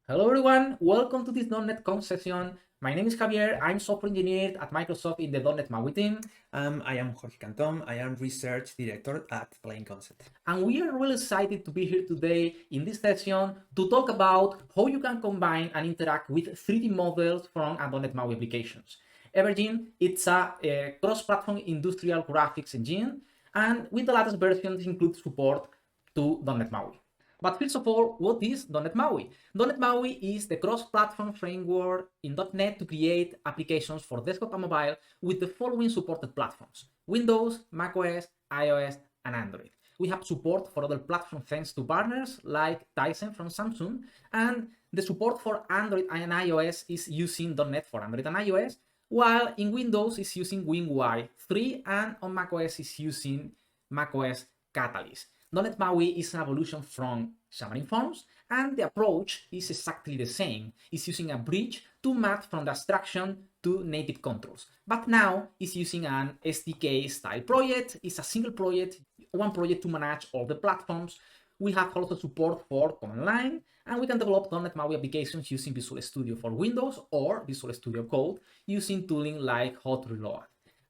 Hello everyone, welcome to this .NET Conf session. My name is Javier, I'm software engineer at Microsoft in the .NET MAUI team. I am Jorge Cantón. I am research director at Plain Concept. And we are really excited to be here today in this session to talk about how you can combine and interact with 3D models from a .NET MAUI applications. Evergine, it's a cross-platform industrial graphics engine, and with the latest versions include support to .NET MAUI. But first of all, what is .NET MAUI? .NET MAUI is the cross-platform framework in .NET to create applications for desktop and mobile with the following supported platforms: Windows, macOS, iOS, and Android. We have support for other platforms thanks to partners like Tyson from Samsung, and the support for Android and iOS is using .NET for Android and iOS, while in Windows is using WinUI 3 and on macOS is using macOS Catalyst. .NET MAUI is an evolution from Xamarin Forms, and the approach is exactly the same. It's using a bridge to map from the abstraction to native controls. But now it's using an SDK style project. It's a single project, one project to manage all the platforms. We have also support for command line, and we can develop .NET MAUI applications using Visual Studio for Windows or Visual Studio Code using tooling like Hot Reload.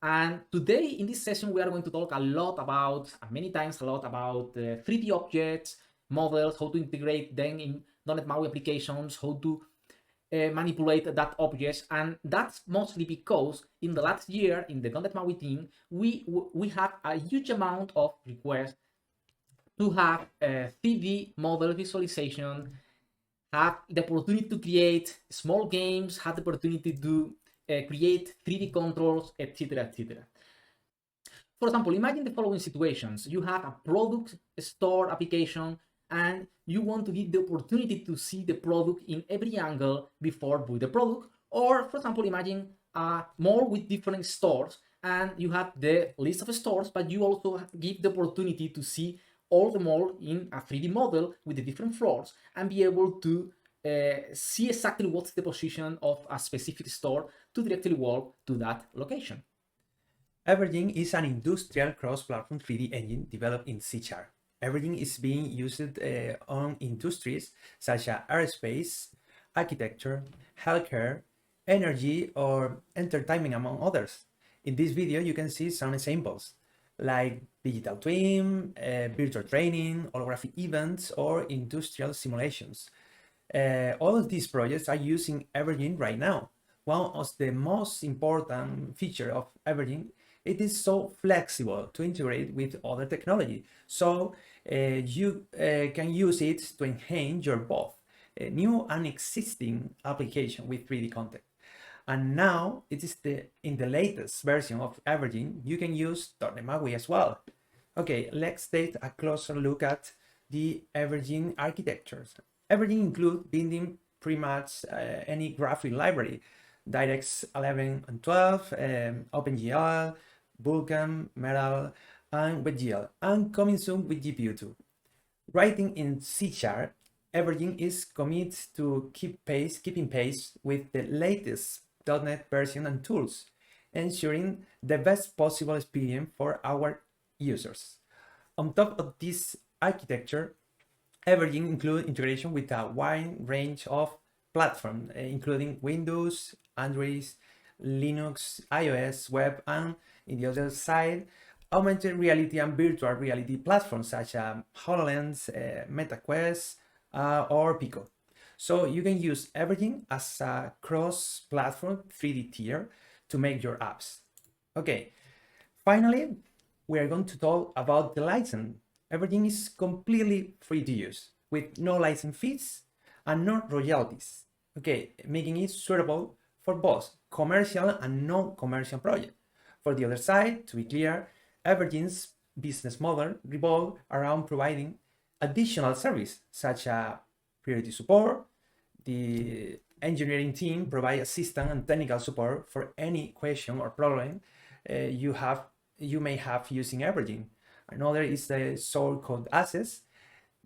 And today in this session, we are going to talk a lot about, many times a lot about 3D objects, models, how to integrate them in .NET MAUI applications, how to manipulate that objects. And that's mostly because in the last year in the .NET MAUI team, we have a huge amount of requests to have 3D model visualization, have the opportunity to create small games, have the opportunity to create 3D controls, etc., etc. For example, imagine the following situations. You have a product store application and you want to give the opportunity to see the product in every angle before buying the product. Or, for example, imagine a mall with different stores and you have the list of stores, but you also give the opportunity to see all the mall in a 3D model with the different floors and be able to see exactly what's the position of a specific store to directly walk to that location. Evergine is an industrial cross-platform 3D engine developed in C#. Evergine is being used on industries such as aerospace, architecture, healthcare, energy, or entertainment, among others. In this video, you can see some examples like digital twin, virtual training, holographic events, or industrial simulations. All of these projects are using Evergine right now. One of the most important features of Evergine, it is so flexible to integrate with other technology. So you can use it to enhance your both new and existing application with 3D content. And now it is in the latest version of Evergine, you can use .NET MAUI as well. Okay, let's take a closer look at the Evergine architectures. Evergine includes building pretty much any graphic library, DirectX 11 and 12, OpenGL, Vulkan, Metal, and WebGL, and coming soon with GPU2. Writing in C#, Evergine is committed to keeping pace with the latest .NET version and tools, ensuring the best possible experience for our users. On top of this architecture, Evergine includes integration with a wide range of platforms, including Windows, Android, Linux, iOS, web, and in the other side, augmented reality and virtual reality platforms such as HoloLens, MetaQuest, or Pico. So you can use Evergine as a cross-platform 3D tier to make your apps. Okay, finally, we are going to talk about the license. Everything is completely free to use with no license fees and no royalties. Okay, making it suitable for both commercial and non-commercial projects. For the other side, to be clear, Evergine's business model revolves around providing additional service such as priority support. The engineering team provides assistance and technical support for any question or problem you may have using Evergine. Another is the source code access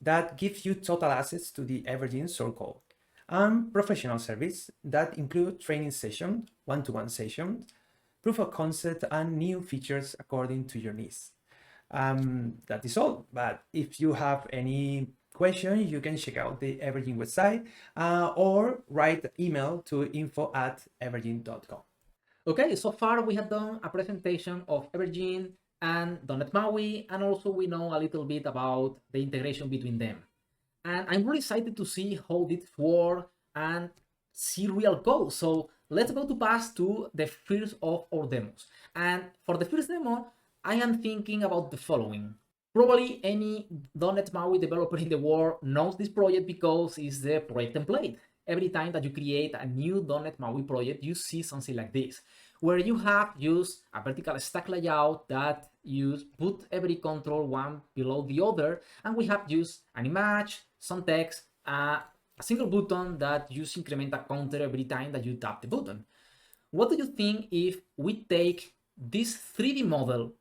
that gives you total access to the Evergine source code. And professional service that include training session, one-to-one session, proof of concept, and new features according to your needs. That is all. But if you have any questions, you can check out the Evergine website or write email to info@evergine.com. Okay, so far we have done a presentation of Evergine and .NET MAUI, and also we know a little bit about the integration between them. And I'm really excited to see how this works and see real code. So let's go to pass to the first of our demos. And for the first demo, I am thinking about the following. Probably any .NET MAUI developer in the world knows this project because it's the project template. Every time that you create a new .NET MAUI project, you see something like this, where you have used a vertical stack layout that you put every control one below the other, and we have used an image, some text, a single button that you increment a counter every time that you tap the button. What do you think if we take this 3D model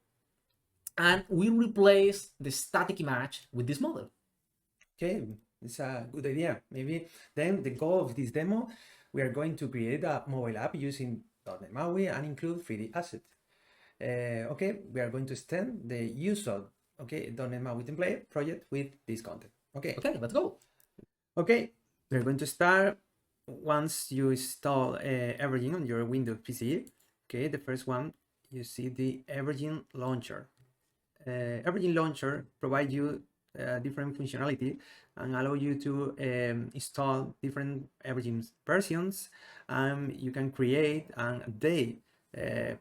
and we replace the static image with this model? Okay, it's a good idea. Maybe then the goal of this demo, we are going to create a mobile app using .NET MAUI and include 3D assets. Okay, we are going to extend the usual .NET MAUI template project with this content. Okay, let's go. Okay, we're going to start once you install Evergine on your Windows PC. Okay, the first one, you see the Evergine launcher. Evergine launcher provides you different functionality and allow you to install different Evergine versions. You can create and update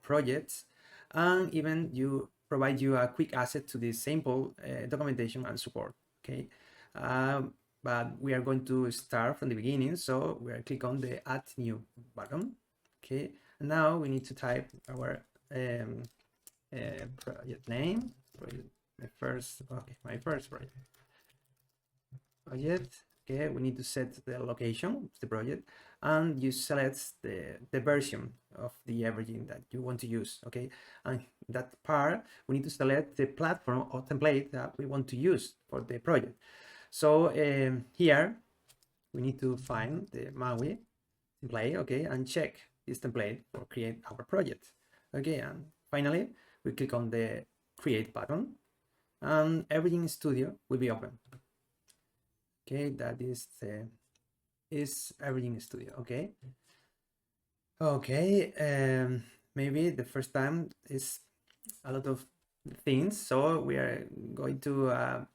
projects, and even you provide you a quick access to the sample documentation and support. Okay, but we are going to start from the beginning, so we are click on the Add New button. Okay, and now we need to type our project name. My first project. Okay, we need to set the location of the project, and you select the version of the Evergine that you want to use. Okay, and that part we need to select the platform or template that we want to use for the project. So here we need to find the MAUI template, okay, and check this template for create our project. Okay, and finally we click on the create button, and Evergine Studio will be open. Okay, that is Evergine Studio. Okay. Maybe the first time is a lot of things, so we are going to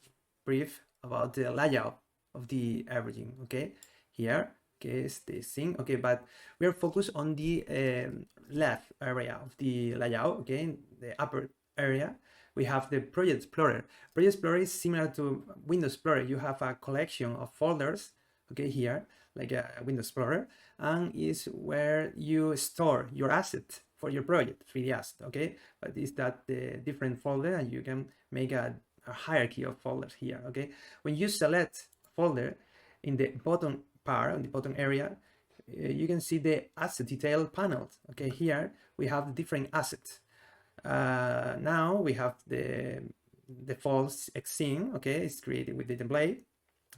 brief about the layout of the Evergine. Okay, here is this thing. Okay, but we are focused on the left area of the layout. Okay, the upper area we have the Project Explorer. Project Explorer is similar to Windows Explorer. You have a collection of folders, okay, here, like a Windows Explorer, and is where you store your asset for your project, 3D asset, okay? But is that the different folder, and you can make a hierarchy of folders here, okay? When you select folder, in the bottom part, on the bottom area, you can see the asset detail panel. Okay, here we have the different assets. Now we have the default scene. Okay, it's created with the template,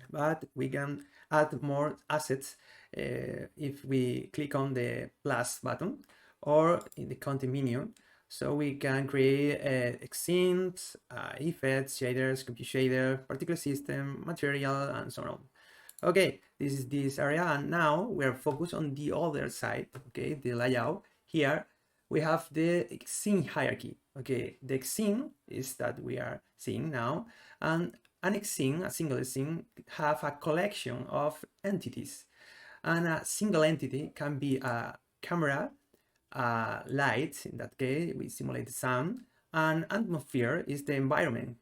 but we can add more assets if we click on the plus button or in the content menu. So we can create scenes, effects, shaders, compute shader, particle system, material, and so on. Okay, this is this area, and now we are focused on the other side. Okay, the layout. Here we have the scene hierarchy. Okay, the scene is that we are seeing now, and an scene, a single scene, have a collection of entities, and a single entity can be a camera, light. In that case, we simulate the sun, and atmosphere is the environment,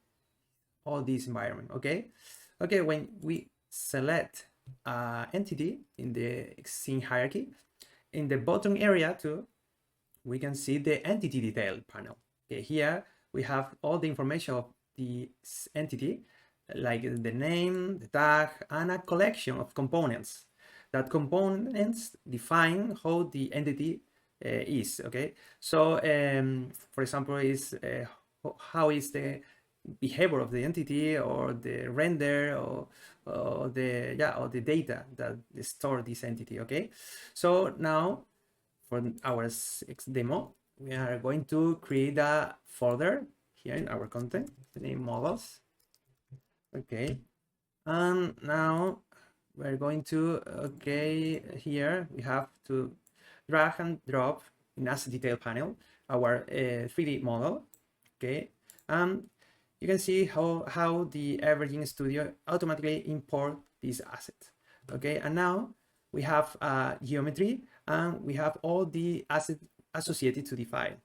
all this environment. Okay, when we select entity in the scene hierarchy, in the bottom area too, we can see the entity detail panel. Okay, here we have all the information of the entity, like the name, the tag, and a collection of components. That components define how the entity is. Okay, so for example, is how is the behavior of the entity, or the render, or the data that store this entity. Okay, so now for our demo, we are going to create a folder here in our content, the name models. Okay, And now we're going to, okay, here we have to drag and drop in asset detail panel our 3D model, okay? And you can see how the Evergine Studio automatically import this asset, okay? And now we have geometry and we have all the assets associated to the file,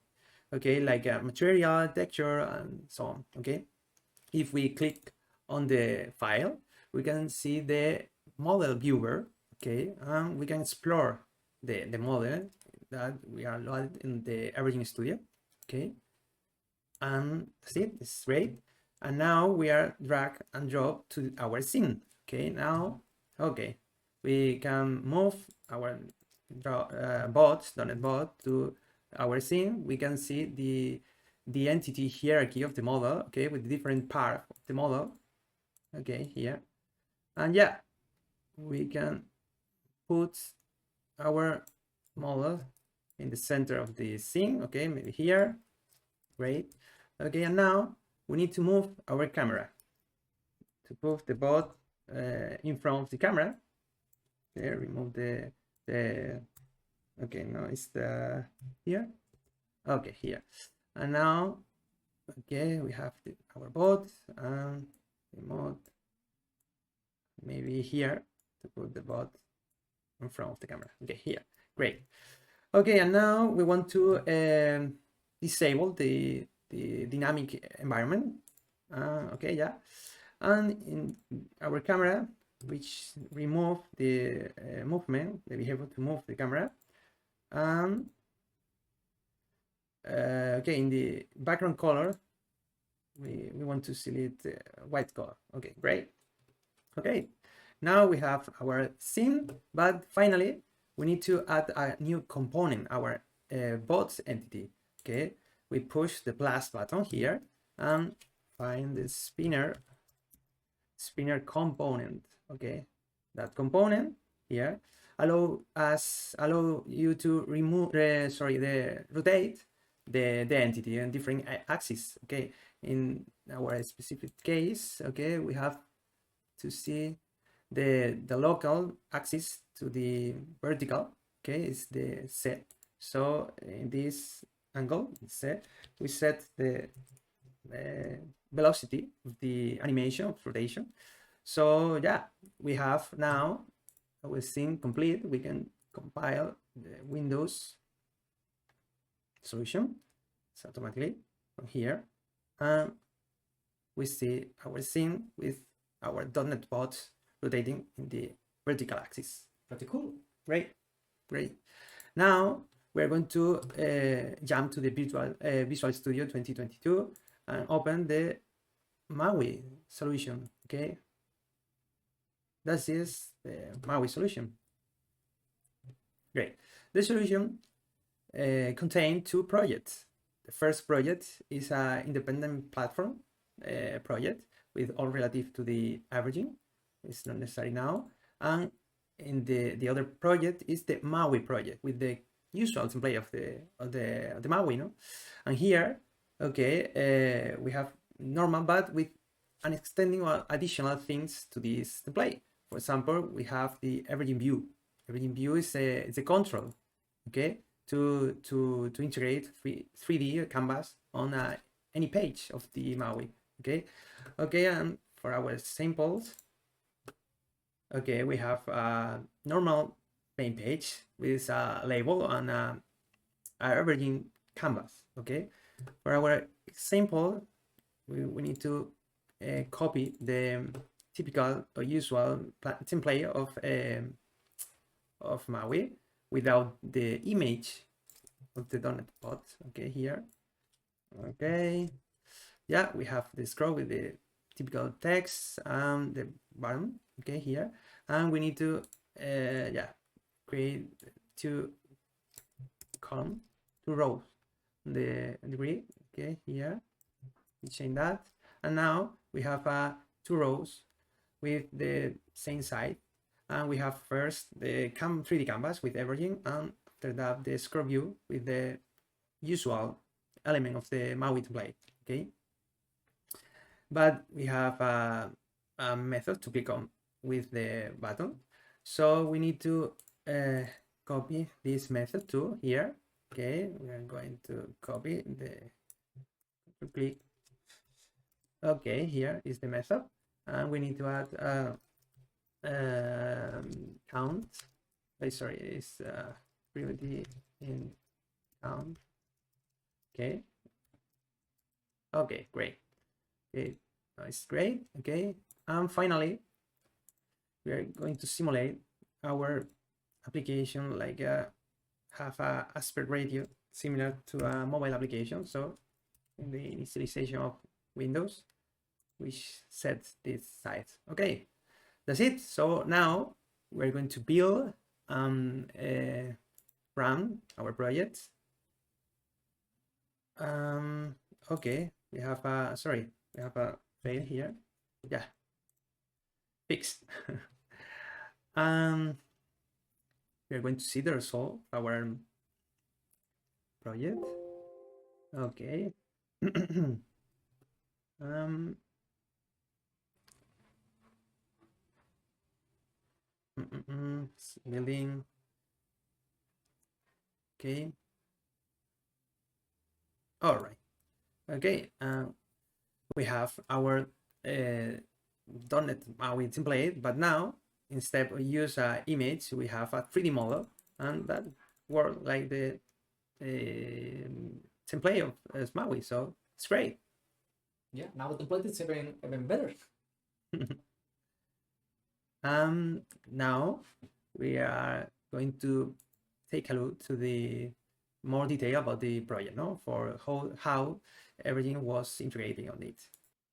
okay? Like material, texture, and so on, okay? If we click on the file, we can see the model viewer, okay? And we can explore the model that we are loaded in the Evergine Studio, okay? And that's it, it's great. And now we are drag and drop to our scene, okay? Now, okay, we can move our DotnetBot to our scene. We can see the entity hierarchy of the model, okay, with different parts of the model, okay, here. And yeah, we can put our model in the center of the scene, okay, maybe here, great. Okay, and now we need to move our camera to put the bot in front of the camera. Okay, remove the okay, no, it's the here. Okay, here. And now, okay, we have our bot and remote maybe here to put the bot in front of the camera. Okay, here, great. Okay, and now we want to disable the dynamic environment. Okay, yeah, and in our camera, which remove the movement, the behavior to move the camera. Okay, in the background color, we want to select white color. Okay, great. Okay, now we have our scene, but finally we need to add a new component, our bots entity. Okay, we push the plus button here and find the spinner component. Okay, that component here allow you to remove rotate the entity on different axes. Okay, in our specific case, okay, we have to see the local axis to the vertical, okay, is the Z. So in this angle, Z, we set the velocity of the animation of rotation. So yeah, we have now our scene complete. We can compile the Windows solution so automatically from here, and we see our scene with our DotnetBot rotating in the vertical axis. Pretty cool. Great, great. Now we're going to jump to the Visual Studio 2022 and open the MAUI solution. Okay, that is the MAUI solution. Great. The solution contains two projects. The first project is an independent platform project with all relative to the averaging. It's not necessary now. And in the other project is the MAUI project with the usual template of the MAUI, no? And here, okay, we have normal, but with an extending or additional things to this template. For example, we have the Evergine view. Evergine view is a control, okay, to integrate 3D canvas on any page of the MAUI. Okay, okay, and for our samples, okay, we have a normal main page with a label and a Evergine canvas. Okay, for our example, we need to copy the typical or usual template of MAUI without the image of the DotnetBot. Okay, here. Okay, yeah, we have the scroll with the typical text and the button. Okay, here, and we need to yeah, create two columns, two rows. The grid. Okay, here, we change that, and now we have two rows with the same side, and we have first the 3D canvas with Evergine, and after that the scroll view with the usual element of the MAUI template. Okay, but we have method to click on with the button. So we need to copy this method to here. Okay, we are going to copy the click. Okay, here is the method, and we need to add count. Sorry, it's privity in count. Okay. Okay, great. Okay, that's great. Okay, and finally, we are going to simulate our application like have a aspect ratio similar to a mobile application. So in the initialization of Windows, which sets this size. Okay, that's it. So now we're going to build run our project. Okay, we have a fail here. Yeah, fixed. We are going to see the result of our project. Okay. Building. Okay. All right. Okay. We have our .NET MAUI template, but now instead of use an image, we have a 3D model, and that works like the template of MAUI. So it's great. Yeah, now the template is even better. Now we are going to take a look to the more detail about the project, no, for how everything was integrating on it.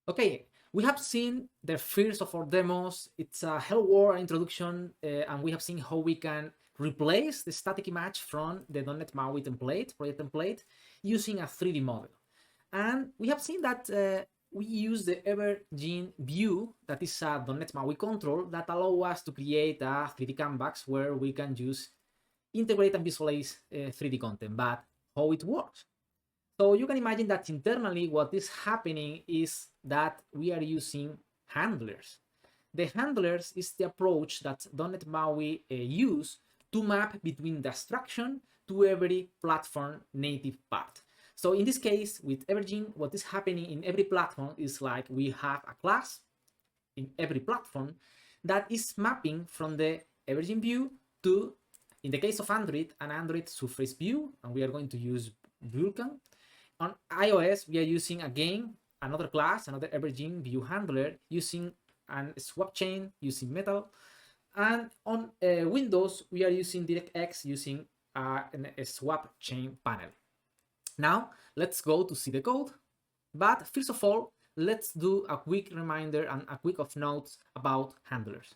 Okay, we have seen the first of our demos. It's a hello world introduction, and we have seen how we can replace the static image from the .NET MAUI template, project template, using a 3D model. And we have seen that we use the Evergine view, that is a .NET MAUI control that allow us to create a 3D canvas where we can use integrate and visualize 3D content. But how it works? So you can imagine that internally what is happening is that we are using handlers. The handlers is the approach that .NET MAUI use to map between the abstraction to every platform native part. So in this case, with Evergine, what is happening in every platform is like we have a class in every platform that is mapping from the Evergine view to, in the case of Android, an Android surface view, and we are going to use Vulkan. On iOS, we are using again another class, another Evergine view handler, using a swap chain using Metal. And on Windows, we are using DirectX using a swap chain panel. Now, let's go to see the code. But first of all, let's do a quick reminder and a quick of notes about handlers.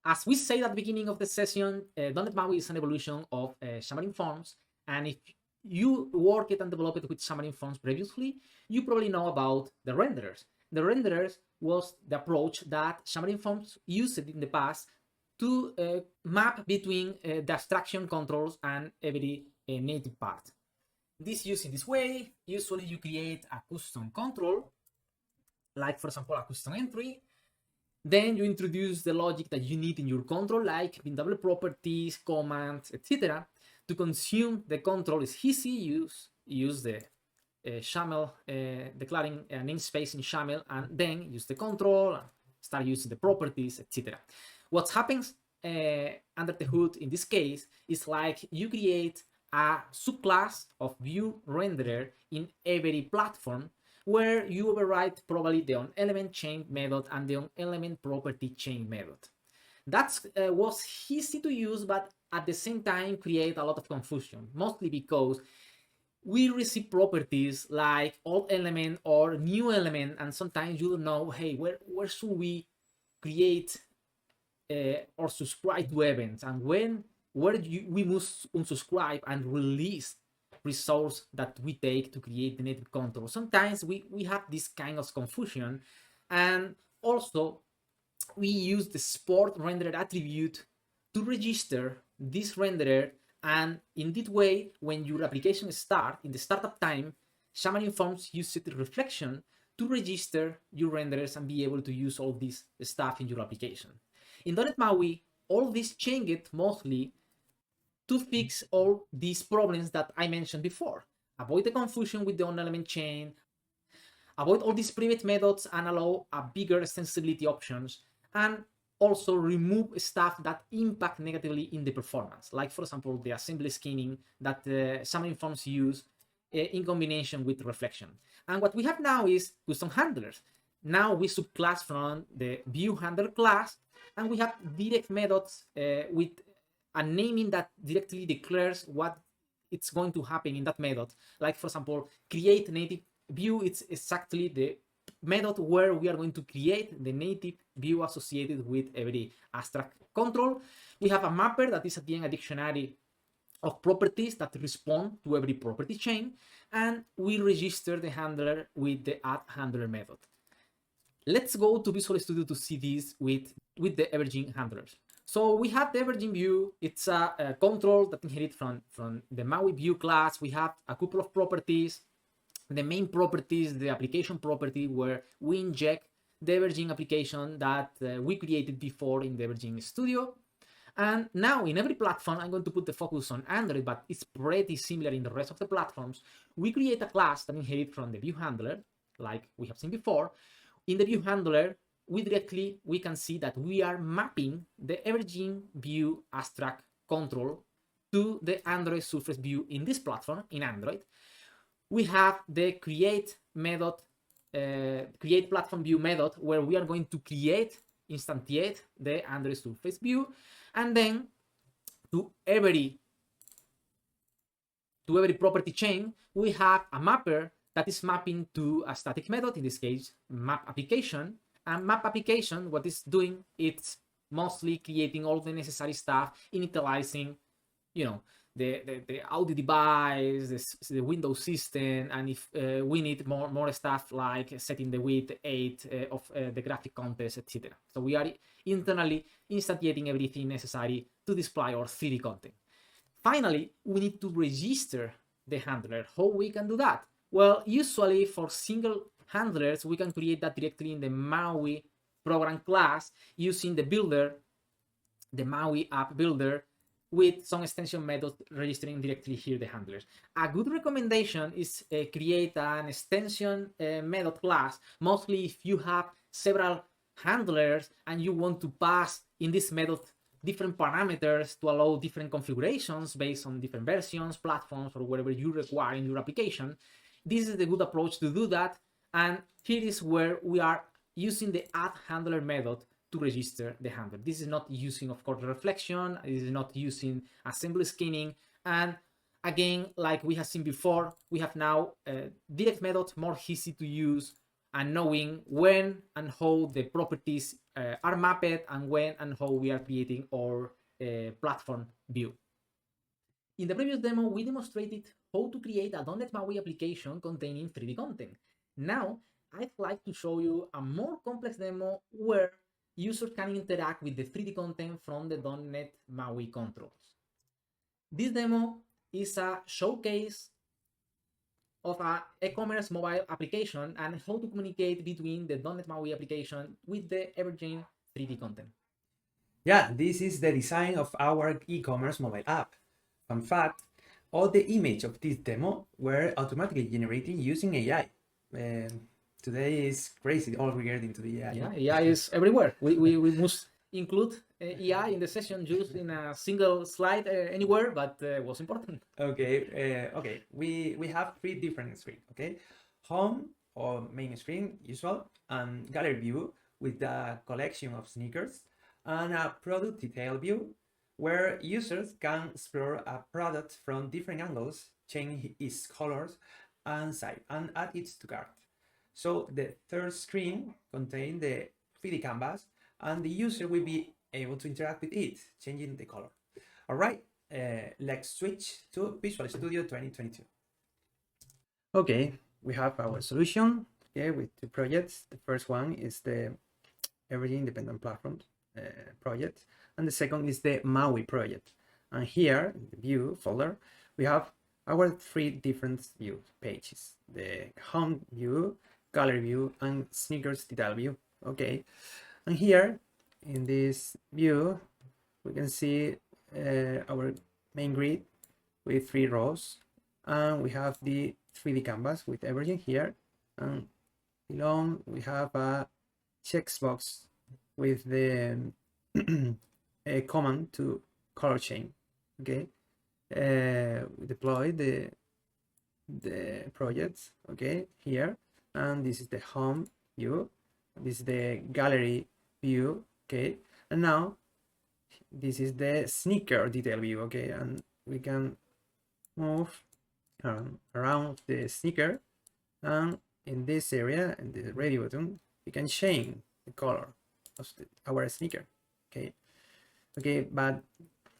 As we said at the beginning of the session, .NET MAUI is an evolution of Xamarin Forms, and if you worked and developed with Xamarin Forms previously, you probably know about the renderers. The renderers was the approach that Xamarin Forms used in the past to map between the abstraction controls and every native part. This used in this way, usually you create a custom control, like for example a custom entry. Then you introduce the logic that you need in your control, like bin properties, commands, etc. To consume the control is easy. Use the XAML, declaring a namespace in XAML, and then use the control and start using the properties, etc. What happens under the hood in this case is like you create a subclass of view renderer in every platform, where you override probably the onElement chain method and the onElement property chain method. That was easy to use, but at the same time create a lot of confusion, mostly because we receive properties like old element or new element, and sometimes you don't know, hey, where should we create or subscribe to events, and where we must unsubscribe and release resource that we take to create the native control. Sometimes we have this kind of confusion, and also we use the sport renderer attribute to register this renderer, and in this way, when your application starts, in the startup time, Xamarin Forms uses the reflection to register your renders and be able to use all this stuff in your application. In .NET MAUI, all this changed mostly to fix all these problems that I mentioned before. Avoid the confusion with the on-element chain, avoid all these private methods and allow a bigger extensibility options, and also remove stuff that impact negatively in the performance, like for example the assembly skinning that some informs use in combination with reflection. And what we have now is custom handlers. Now we subclass from the view handler class, and we have direct methods with a naming that directly declares what it's going to happen in that method. Like for example, create native view, it's exactly the method where we are going to create the native view associated with every abstract control. We have a mapper that is again a dictionary of properties that respond to every property chain, and we register the handler with the add handler method. Let's go to Visual Studio to see this with the Evergine handlers. So we have the Evergine view. It's a control that inherits from the MAUI view class. We have a couple of properties. The main property is the application property, where we inject the Evergine application that we created before in the Evergine Studio. And now in every platform, I'm going to put the focus on Android, but it's pretty similar in the rest of the platforms. We create a class that inherits from the view handler, like we have seen before. In the view handler, we can see that we are mapping the Evergine view abstract control to the Android surface view in this platform, in Android. We have the create method, create platform view method, where we are going to instantiate the Android surface view, and then to every property chain, we have a mapper that is mapping to a static method, in this case, map application. And map application, what it's doing, it's mostly creating all the necessary stuff, initializing, the audio device, the Windows system, and if we need more stuff like setting the width 8 of the graphic context, etc. So we are internally instantiating everything necessary to display our 3D content. Finally, we need to register the handler. How we can do that? Well, usually for single handlers, we can create that directly in the MAUI program class using the builder, the MAUI app builder, with some extension methods registering directly here the handlers. A good recommendation is create an extension method class, mostly if you have several handlers and you want to pass in this method different parameters to allow different configurations based on different versions, platforms, or whatever you require in your application. This is the good approach to do that. And here is where we are using the add handler method to register the handler. This is not using, of course, reflection. This is not using assembly skinning. And again, like we have seen before, we have now direct methods, more easy to use, and knowing when and how the properties are mapped, and when and how we are creating our platform view. In the previous demo, we demonstrated how to create a .NET MAUI application containing 3D content. Now, I'd like to show you a more complex demo where users can interact with the 3D content from the .NET MAUI controls. This demo is a showcase of an e-commerce mobile application and how to communicate between the .NET MAUI application with the Evergine 3D content. Yeah, this is the design of our e-commerce mobile app. Fun fact, all the images of this demo were automatically generated using AI. Today is crazy all regarding to the AI. Yeah, AI is everywhere. We must include AI in the session just in a single slide anywhere, but was important. Okay, we have 3 different screens, okay? Home or main screen, usual, and gallery view with the collection of sneakers, and a product detail view where users can explore a product from different angles, change its colors and size, and add it to cart. So the third screen contains the 3D canvas, and the user will be able to interact with it, changing the color. All right, let's switch to Visual Studio 2022. Okay, we have our solution here with 2 projects. The first one is the Evergine Independent Platforms project, and the second is the MAUI project. And here in the view folder, we have our 3 different view pages: the home view, gallery view, and sneakers detail view. Okay, and here in this view we can see our main grid with 3 rows, and we have the 3D canvas with everything here, and below we have a checkbox with the a command to color change. Okay, we deploy the projects, okay, here, and this is the home view, this is the gallery view, okay, and now this is the sneaker detail view, okay, and we can move around the sneaker, and in this area, in the radio button, we can change the color of our sneaker, okay, but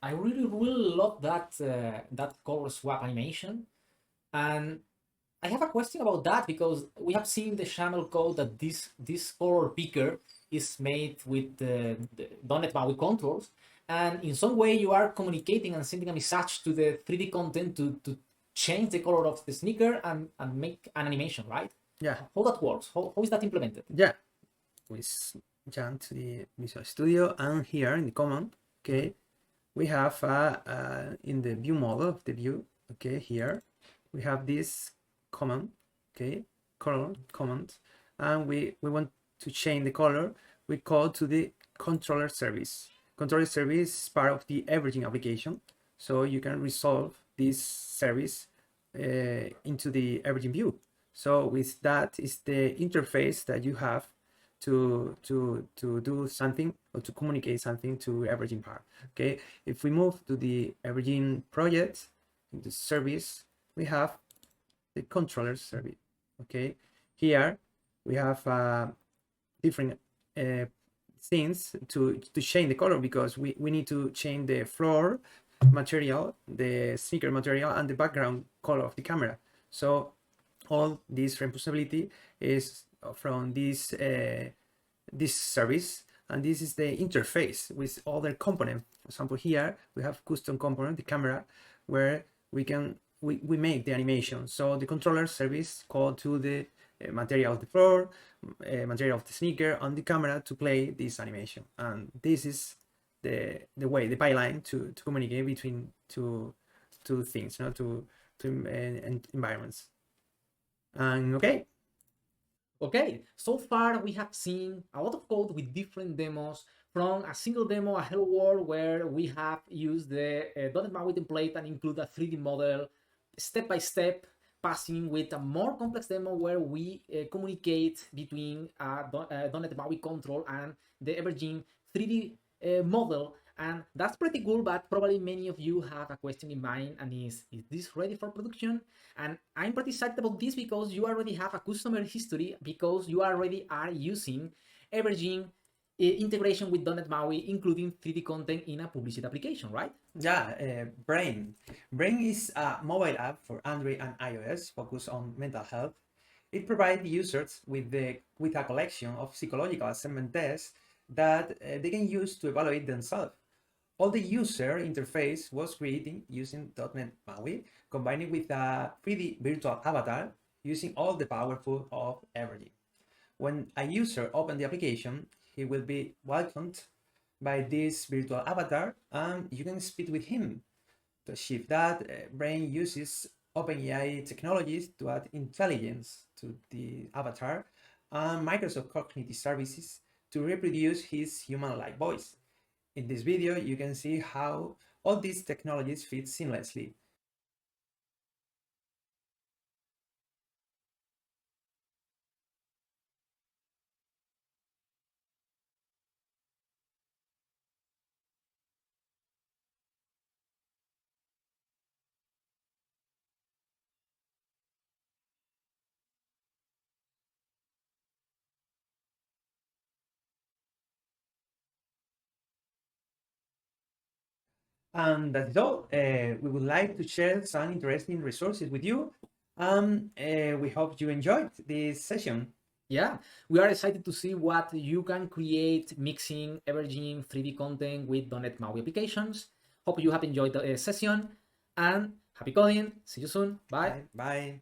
I really love that that color swap animation, and I have a question about that because we have seen the channel code that this color picker is made with the .NET MAUI controls, and in some way you are communicating and sending a message to the 3D content to change the color of the sneaker and make an animation, right? Yeah. How that works? How is that implemented? Yeah, we jump to the Visual Studio, and here in the command, okay, we have in the view model of the view, okay, here we have this command, okay, color command, and we want to change the color. We call to the controller service. Controller service is part of the Evergine application, so you can resolve this service into the Evergine view. So with that is the interface that you have to do something or to communicate something to Evergine part. Okay, if we move to the Evergine project, in the service, we have the controller service. Okay, here we have different things to change the color, because we need to change the floor material, the sneaker material, and the background color of the camera. So all this responsibility is from this this service, and this is the interface with other components. For example, here we have custom component, the camera, where we make the animation. So the controller service call to the material of the floor, material of the sneaker, and the camera to play this animation. And this is the way, the pipeline to communicate between two things, you know, two environments. And Okay, so far we have seen a lot of code with different demos, from a single demo, a hello world, where we have used the .NET MAUI template and include a 3D model step by step, passing with a more complex demo where we communicate between .NET MAUI control and the Evergine 3D model. And that's pretty cool, but probably many of you have a question in mind, and is this ready for production? And I'm pretty excited about this because you already have a customer history, because you already are using Evergine integration with .NET MAUI, including 3D content in a published application, right? Yeah, Brain. Brain is a mobile app for Android and iOS focused on mental health. It provides users with a collection of psychological assessment tests that they can use to evaluate themselves. All the user interface was created using .NET MAUI, combined with a 3D virtual avatar using all the powerful of Evergine. When a user opens the application, he will be welcomed by this virtual avatar, and you can speak with him. To achieve that, Brain uses OpenAI technologies to add intelligence to the avatar, and Microsoft Cognitive Services to reproduce his human-like voice. In this video, you can see how all these technologies fit seamlessly. And that is all. We would like to share some interesting resources with you. We hope you enjoyed this session. Yeah, we are excited to see what you can create mixing Evergine 3D content with .NET MAUI applications. Hope you have enjoyed the session, and happy coding. See you soon. Bye. Bye.